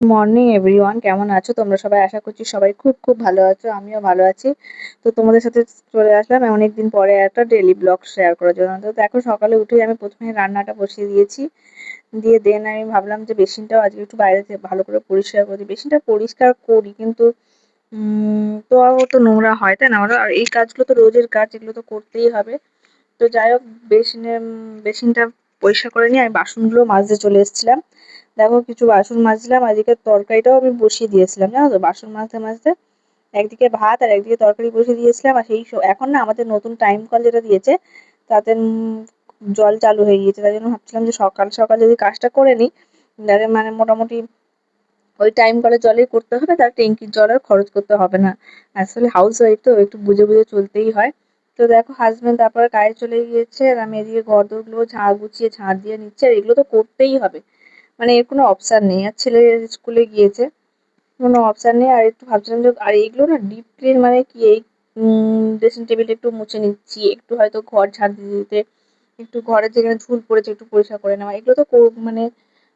Morning everyone, কেমন আছো তোমরা সবাই? আশা করছি সবাই খুব খুব ভালো আছো। আমিও ভালো আছি। তো তোমাদের সাথে চলে আসলাম অনেকদিন পরে একটা ডেইলি ব্লগ শেয়ার করার জন্য। তো দেখো, সকালে উঠেই আমি প্রথমে রান্নাটা বসিয়ে দিয়েছি। দিয়ে দেন আমি ভাবলাম যে বেসিনটাও আজকে একটু বাইরে থেকে ভালো করে পরিষ্কার করি। বেসিনটা পরিষ্কার করি, কিন্তু তো তো নোংরা হয়, তাই না? আর এই কাজগুলো তো রোজের কাজ, এগুলো তো করতেই হবে। তো যাই হোক, বেসিনটা পরিষ্কার করে নিয়ে আমি বাসনগুলো মাজতে চলে এসেছিলাম। দেখো, কিছু বাসন মাজলাম। আজকে তরকারিটাও আমি বসিয়ে দিয়েছিলাম, জানো তো? বাসন মাজতে মাজতে একদিকে ভাত আর একদিকে তরকারি বসিয়ে দিয়েছিলাম। আর এখন না আমাদের নতুন টাইম কল যেটা দিয়েছে, তাতে জল চালু হয়ে গিয়েছে। তাই জন্য ভাবছিলাম যে সকাল সকাল যদি কাজটা করে নিই, তাহলে মানে মোটামুটি ওই টাইম কলে জলেই করতে হবে, তার ট্যাঙ্কির জল আর খরচ করতে হবে না। আসলে হাউস ওয়াইফ তো একটু বুঝে বুঝে চলতেই হয়। তো দেখো, হাজবেন্ড তারপরে কাজে চলে গিয়েছে, আর আমি এদিকে ঘর দোরগুলো ঝাড় দিয়ে নিচ্ছি। আর এগুলো তো করতেই হবে, মানে এর কোনো অপশন নেই। আর ছেলে স্কুলে গিয়েছে, কোনো অপশন নেই। আর একটু ভাবছিলাম যে আর এইগুলো না ডিপ ক্লিন মানে কি, এই ড্রেসিং টেবিলটা একটু মুছে নিচ্ছি, একটু হয়তো ঘর ঝাড় দিতে দিতে একটু ঘরের যেখানে ধুল পড়েছে একটু পরিষ্কার করে নেওয়া, এগুলো তো মানে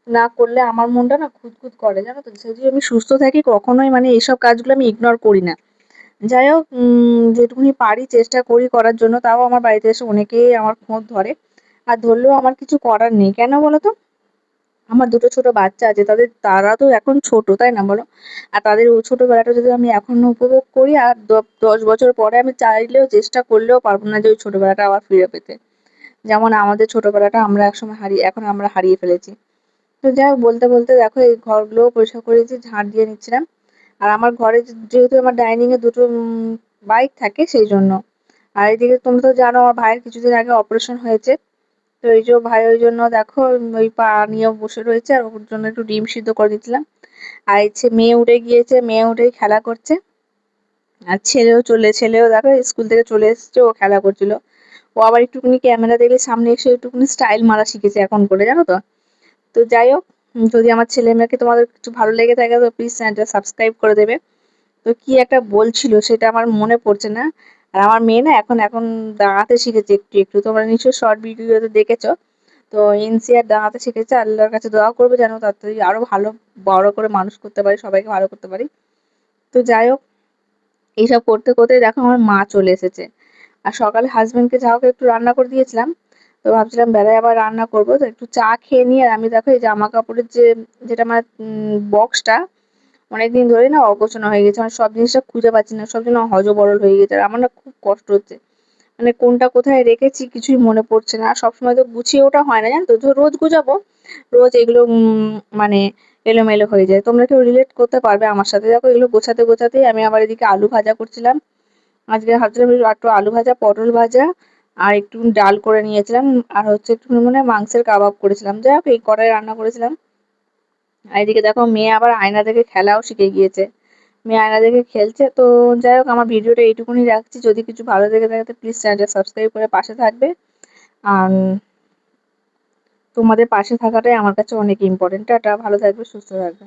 না করলে আমার মনটা না খুঁতখুত করে, জানো তো? যদি আমি সুস্থ থাকি, কখনোই মানে এইসব কাজগুলো আমি ইগনোর করি না। যাই হোক, যেটুকুনি পারি চেষ্টা করি করার জন্য। তাও আমার বাড়িতে এসে অনেকেই আমার খোঁজ ধরে, আর ধরলেও আমার কিছু করার নেই। কেন বলো তো? আমার দুটো ছোট বাচ্চা আছে, তারা তো এখন ছোট, তাই না বলো? আর তাদের ওই ছোটবেলাটা যদি আমি এখন উপভোগ করি, আর 10 বছর পরে আমি চাইলেও চেষ্টা করলেও পারবো না যে ওই ছোটবেলাটা আবার ফিরে পেতে। যেমন আমাদের ছোটবেলাটা এখন আমরা হারিয়ে ফেলেছি। তো যাই হোক, বলতে বলতে দেখো এই ঘরগুলোও পরিষ্কার করেছি, ঝাড় দিয়ে নিচ্ছিলাম। আর আমার ঘরে যেহেতু আমার ডাইনিং এ দুটো বাইক থাকে, সেই জন্য। আর এদিকে তুমি তো জানো, আমার ভাইয়ের কিছুদিন আগে অপারেশন হয়েছে। তো এই যে ভাই, ওই জন্য দেখো ওই পা নিয়ে বসে রয়েছে, আর ওর জন্য একটু ডিম সিদ্ধ করে দিচ্ছিলাম। আর ইচ্ছে মেয়ে উঠে গিয়েছে, মেয়ে উঠেই খেলা করছে। আর ছেলেও দেখো স্কুল থেকে চলে এসেছে, ও খেলা করছিল। ও আবার একটুখানি ক্যামেরা দেখলে সামনে এসে একটুখানি স্টাইল মারা শিখেছে এখন করে, জানো তো? তো যাই হোক, যদি আমার ছেলে মেয়েকে তোমাদের কিছু ভালো লেগে থাকে তো প্লিজ চ্যানেলটা সাবস্ক্রাইব করে দেবে। তো কি একটা বলছিল সেটা আমার মনে পড়ছে না। আর আমার মেয়ে না এখন এখন দাঁড়াতে শিখেছে একটু একটু, তোমরা নিশ্চয়ই শর্ট ভিডিওতে দেখেছো। তো এনসিআর দাঁড়াতে শিখেছে। আল্লাহর কাছে দোয়া করবে যেন তাড়াতাড়ি আরো ভালো বড় করে মানুষ করতে পারি, সবাইকে ভালো করতে পারি। তো যাই হোক, এইসব করতে করতে দেখো আমার মা চলে এসেছে। আর সকালে হাজবেন্ডকে যা হোক একটু রান্না করে দিয়েছিলাম। তো ভাবছিলাম বেলায় আবার রান্না করবো, তো একটু চা খেয়ে নিয়ে আর আমি দেখো এই জামা কাপড়ের যেটা আমার বক্সটা অনেকদিন ধরে না অগোছানো হয়ে গেছে। আমার সব জিনিসটা খুঁজে পাচ্ছি না, সব যেন হযবরল হয়ে গেছে। আর আমার না খুব কষ্ট হচ্ছে, মানে কোনটা কোথায় রেখেছি কিছুই মনে পড়ছে না। আর সবসময় তো গুছিয়ে ওঠা হয় না, জানো তো? তো রোজ গুছাবো, রোজ এগুলো মানে এলোমেলো হয়ে যায়। তোমরা কেউ রিলেট করতে পারবে আমার সাথে? দেখো, এগুলো গোছাতে গোছাতেই আমি আবার এদিকে আলু ভাজা করছিলাম। আজকে ভাবছিলাম একটু আলু ভাজা, পটল ভাজা, আর একটু ডাল করে নিয়েছিলাম। আর হচ্ছে একটু মানে মাংসের কাবাব করেছিলাম। যাই হোক, এই কড়াই রান্না করেছিলাম। আর এদিকে দেখো মেয়ে আবার আয়না দেখে খেলাও শিখে গিয়েছে, মেয়ে আয়না দেখে খেলছে। তো যাই হোক, আমার ভিডিওটা এইটুকুনি রাখছি। যদি কিছু ভালো লেগে থাকে প্লিজ চ্যানেলটা সাবস্ক্রাইব করে পাশে থাকবে। আর তোমাদের পাশে থাকাটাই আমার কাছে অনেক ইম্পর্টেন্ট। টাটা, ভালো থাকবে, সুস্থ থাকবে।